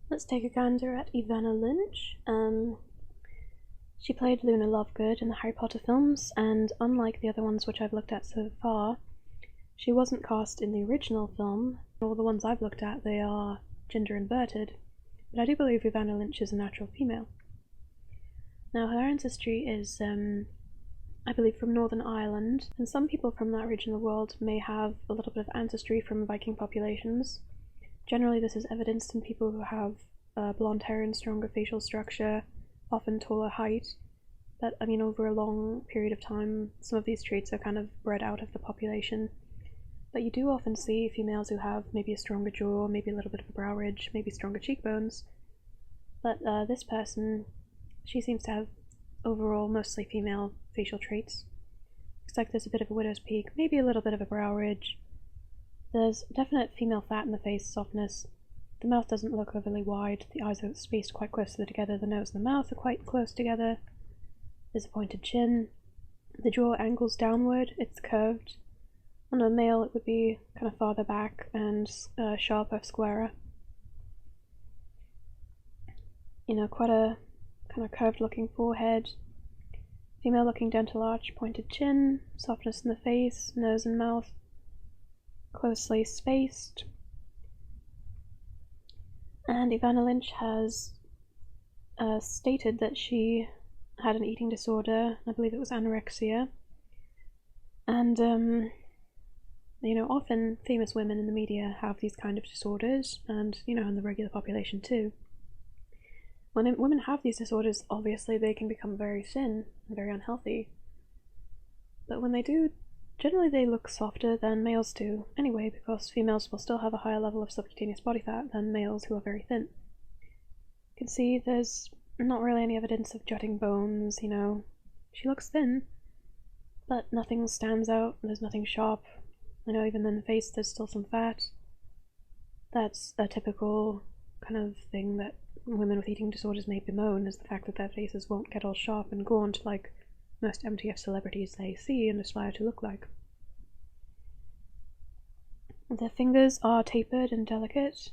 Let's take a gander at Evanna Lynch. She played Luna Lovegood in the Harry Potter films, and unlike the other ones which I've looked at so far, she wasn't cast in the original film. All the ones I've looked at, they are gender inverted, but I do believe Evanna Lynch is a natural female. Now, her ancestry is, I believe, from Northern Ireland, and some people from that region of the world may have a little bit of ancestry from Viking populations. Generally, this is evidenced in people who have blonde hair and stronger facial structure, often taller height. But, I mean, over a long period of time, some of these traits are kind of bred out of the population. But you do often see females who have maybe a stronger jaw, maybe a little bit of a brow ridge, maybe stronger cheekbones. But this person, she seems to have overall mostly female facial traits. Looks like there's a bit of a widow's peak, maybe a little bit of a brow ridge. There's definite female fat in the face, softness. The mouth doesn't look overly wide, the eyes are spaced quite closely together, the nose and the mouth are quite close together. There's a pointed chin. The jaw angles downward, it's curved. On a male it would be kind of farther back and sharper, squarer. You know, quite a kind of curved looking forehead. Female looking dental arch, pointed chin, softness in the face, nose and mouth closely spaced. And Evanna Lynch has stated that she had an eating disorder. I believe it was anorexia. And, you know, often famous women in the media have these kind of disorders, and, you know, in the regular population too. When women have these disorders, obviously they can become very thin and very unhealthy. But when they do, generally they look softer than males do, anyway, because females will still have a higher level of subcutaneous body fat than males who are very thin. You can see there's not really any evidence of jutting bones, you know. She looks thin, but nothing stands out, there's nothing sharp. You know, even in the face there's still some fat. That's a typical kind of thing that women with eating disorders may bemoan, is the fact that their faces won't get all sharp and gaunt like most MTF celebrities they see and aspire to look like. Their fingers are tapered and delicate,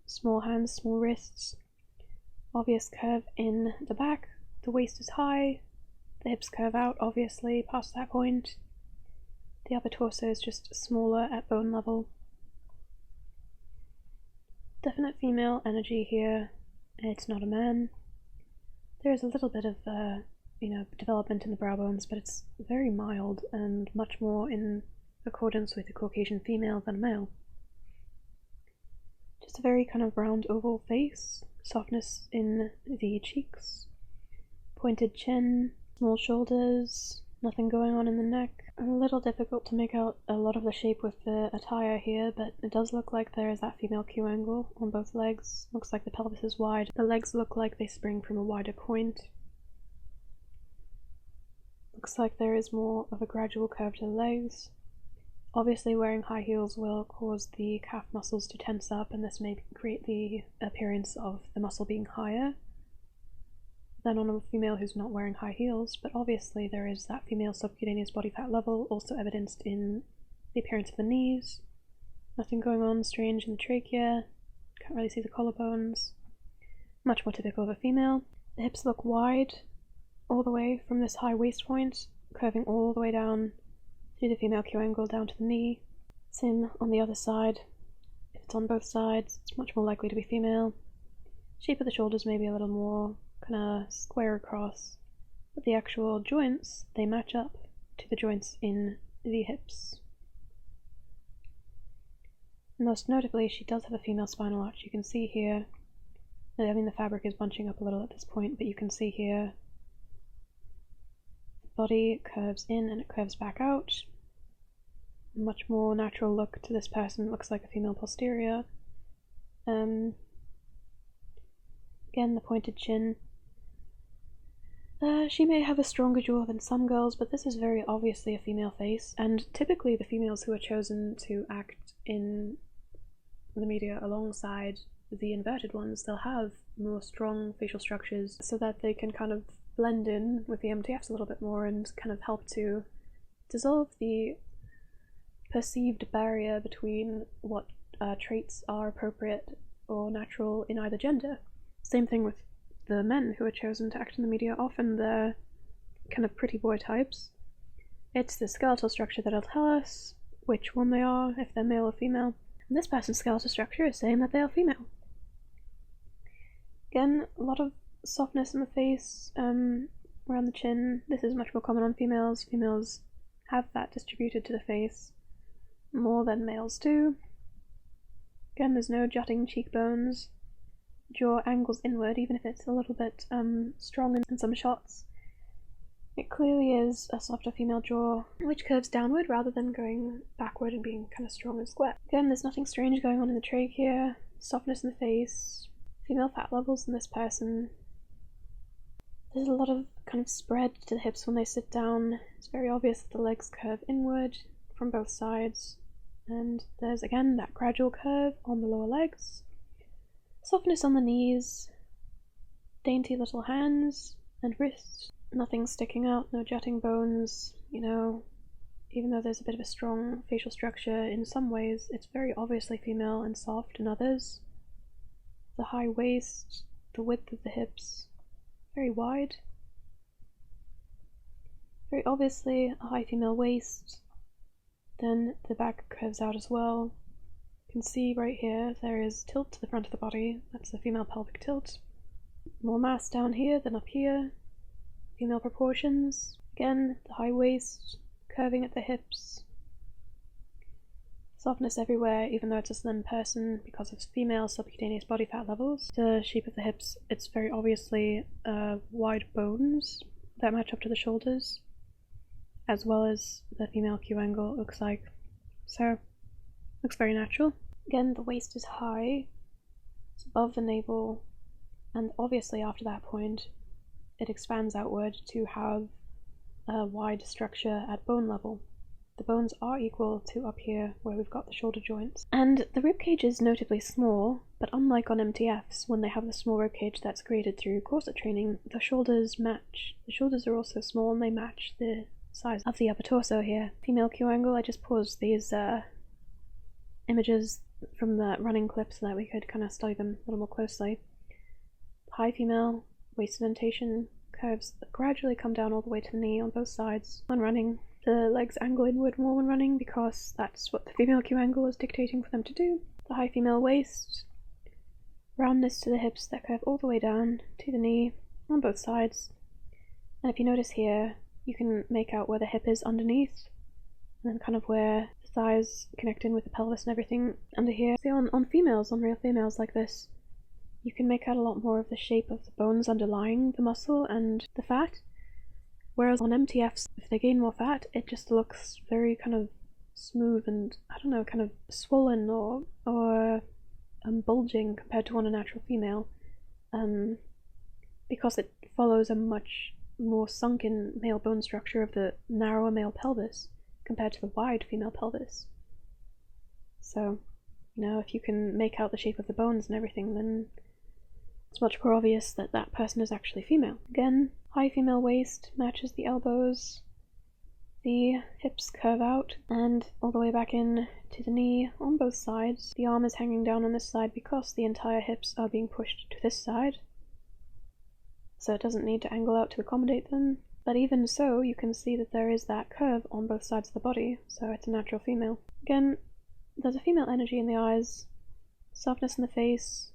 small hands, small wrists, obvious curve in the back, the waist is high, the hips curve out obviously past that point, the upper torso is just smaller at bone level. Definite female energy here, it's not a man. There is a little bit of you know, development in the brow bones, but it's very mild and much more in accordance with a Caucasian female than a male. Just a very kind of round oval face, softness in the cheeks, pointed chin, small shoulders, nothing going on in the neck. A little difficult to make out a lot of the shape with the attire here, but it does look like there is that female Q angle on both legs. Looks like the pelvis is wide. The legs look like they spring from a wider point. Looks like there is more of a gradual curve to the legs. Obviously wearing high heels will cause the calf muscles to tense up, and this may create the appearance of the muscle being higher than on a female who's not wearing high heels, but obviously there is that female subcutaneous body fat level also evidenced in the appearance of the knees. Nothing going on strange in the trachea, can't really see the collarbones. Much more typical of a female. The hips look wide all the way from this high waist point, curving all the way down through the female Q angle down to the knee. Same on the other side. If it's on both sides, it's much more likely to be female. Shape of the shoulders may be a little more kind of square across, but the actual joints, they match up to the joints in the hips. Most notably, she does have a female spinal arch. You can see here, I mean the fabric is bunching up a little at this point, but you can see here body curves in and it curves back out. Much more natural look to this person. It looks like a female posterior. Again, the pointed chin. She may have a stronger jaw than some girls, but this is very obviously a female face, and typically the females who are chosen to act in the media alongside the inverted ones, they'll have more strong facial structures so that they can kind of blend in with the MTFs a little bit more and kind of help to dissolve the perceived barrier between what traits are appropriate or natural in either gender. Same thing with the men who are chosen to act in the media. Often they're kind of pretty boy types. It's the skeletal structure that'll tell us which one they are, if they're male or female. And this person's skeletal structure is saying that they are female. Again, a lot of softness in the face, around the chin. This is much more common on females. Females have fat distributed to the face more than males do. Again, there's no jutting cheekbones. Jaw angles inward, even if it's a little bit strong in some shots. It clearly is a softer female jaw, which curves downward rather than going backward and being kind of strong and square. Again, there's nothing strange going on in the trachea, softness in the face, female fat levels in this person. There's a lot of kind of spread to the hips when they sit down. It's very obvious that the legs curve inward from both sides. And there's again that gradual curve on the lower legs. Softness on the knees, dainty little hands and wrists. Nothing sticking out, no jutting bones, even though there's a bit of a strong facial structure in some ways, it's very obviously female and soft in others. The high waist, the width of the hips, very wide. Very obviously a high female waist. Then the back curves out as well. You can see right here there is tilt to the front of the body, that's the female pelvic tilt. More mass down here than up here. Female proportions. Again, the high waist, curving at the hips. Softness everywhere, even though it's a slim person, because of female subcutaneous body fat levels. The shape of the hips, it's very obviously wide bones that match up to the shoulders, as well as the female Q angle, it looks like. So, looks very natural. Again, the waist is high, it's above the navel, and obviously after that point, it expands outward to have a wide structure at bone level. The bones are equal to up here where we've got the shoulder joints. And the ribcage is notably small, but unlike on MTFs, when they have the small ribcage that's created through corset training, the shoulders match. The shoulders are also small and they match the size of the upper torso here. Female Q angle, I just paused these images from the running clip so that we could kind of study them a little more closely. High female, waist indentation, curves that gradually come down all the way to the knee on both sides. When running, the legs angle inward more when running because that's what the female Q angle is dictating for them to do. The high female waist, roundness to the hips that curve all the way down to the knee on both sides. And if you notice here, you can make out where the hip is underneath, and then kind of where the thighs connect in with the pelvis and everything under here. See, on females, on real females like this, you can make out a lot more of the shape of the bones underlying the muscle and the fat, whereas on MTFs, if they gain more fat, it just looks very kind of smooth and, I don't know, kind of swollen or bulging compared to on a natural female, because it follows a much more sunken male bone structure of the narrower male pelvis compared to the wide female pelvis. So, if you can make out the shape of the bones and everything, then it's much more obvious that that person is actually female. Again, high female waist matches the elbows, the hips curve out and all the way back in to the knee on both sides. The arm is hanging down on this side because the entire hips are being pushed to this side, so it doesn't need to angle out to accommodate them. But even so, you can see that there is that curve on both sides of the body, so it's a natural female. Again, there's a female energy in the eyes, softness in the face.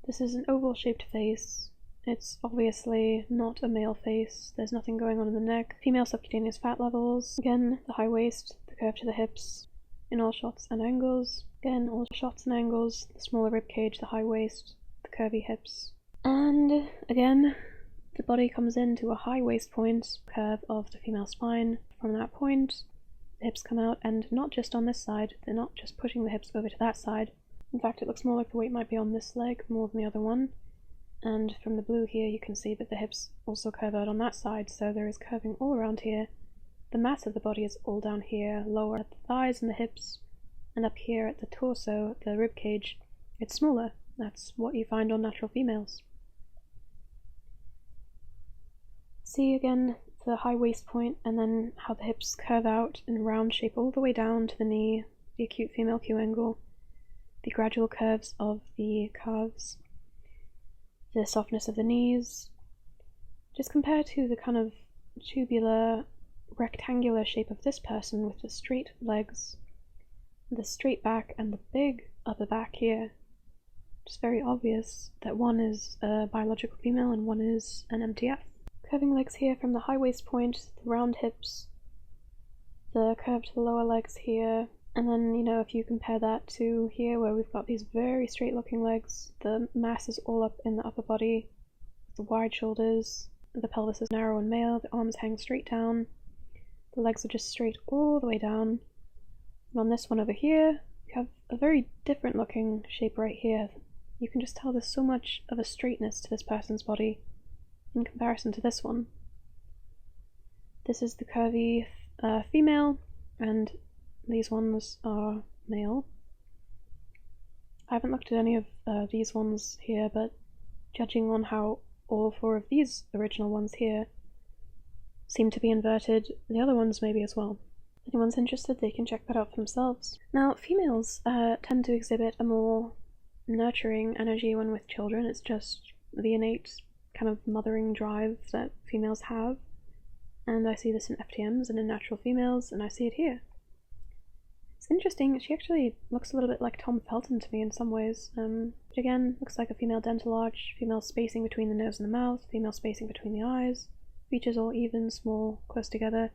This is an oval-shaped face. It's obviously not a male face. There's nothing going on in the neck. Female subcutaneous fat levels. Again, the high waist, the curve to the hips in all shots and angles. Again, all shots and angles. The smaller ribcage, the high waist, the curvy hips. And again, the body comes into a high waist point, curve of the female spine. From that point, the hips come out, and not just on this side. They're not just pushing the hips over to that side. In fact, it looks more like the weight might be on this leg more than the other one. And from the blue here, you can see that the hips also curve out on that side, so there is curving all around here. The mass of the body is all down here, lower at the thighs and the hips, and up here at the torso, the rib cage, it's smaller. That's what you find on natural females. See again the high waist point, and then how the hips curve out in round shape all the way down to the knee, the acute female Q angle. the gradual curves of the calves, the softness of the knees. Just compare to the kind of tubular, rectangular shape of this person with the straight legs, the straight back, and the big upper back here. It's very obvious that one is a biological female and one is an MTF. Curving legs here from the high waist point, the round hips, the curve to the lower legs here, and then, you know, if you compare that to here where we've got these very straight looking legs, the mass is all up in the upper body, the wide shoulders, the pelvis is narrow and male, the arms hang straight down, the legs are just straight all the way down. And on this one over here, you have a very different looking shape right here. You can just tell there's so much of a straightness to this person's body in comparison to this one. This is the curvy female, and these ones are male. I haven't looked at any of these ones here, but judging on how all four of these original ones here seem to be inverted, the other ones maybe as well. If anyone's interested, they can check that out for themselves. Now, females tend to exhibit a more nurturing energy when with children. It's just the innate kind of mothering drive that females have, and I see this in FTMs and in natural females, and I see it here. It's interesting, she actually looks a little bit like Tom Felton to me in some ways. Which again, looks like a female dental arch, female spacing between the nose and the mouth, female spacing between the eyes, features all even, small, close together,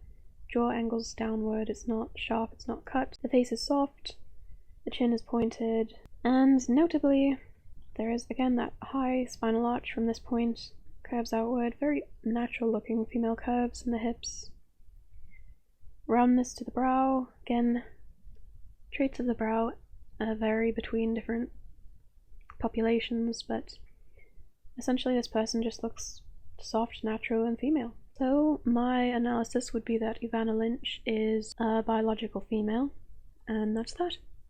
jaw angles downward, it's not sharp, it's not cut, the face is soft, the chin is pointed, and notably, there is again that high spinal arch from this point, curves outward, very natural looking female curves in the hips. Roundness to the brow, again, traits of the brow vary between different populations, but essentially this person just looks soft, natural, and female. So my analysis would be that Evanna Lynch is a biological female, and that's that.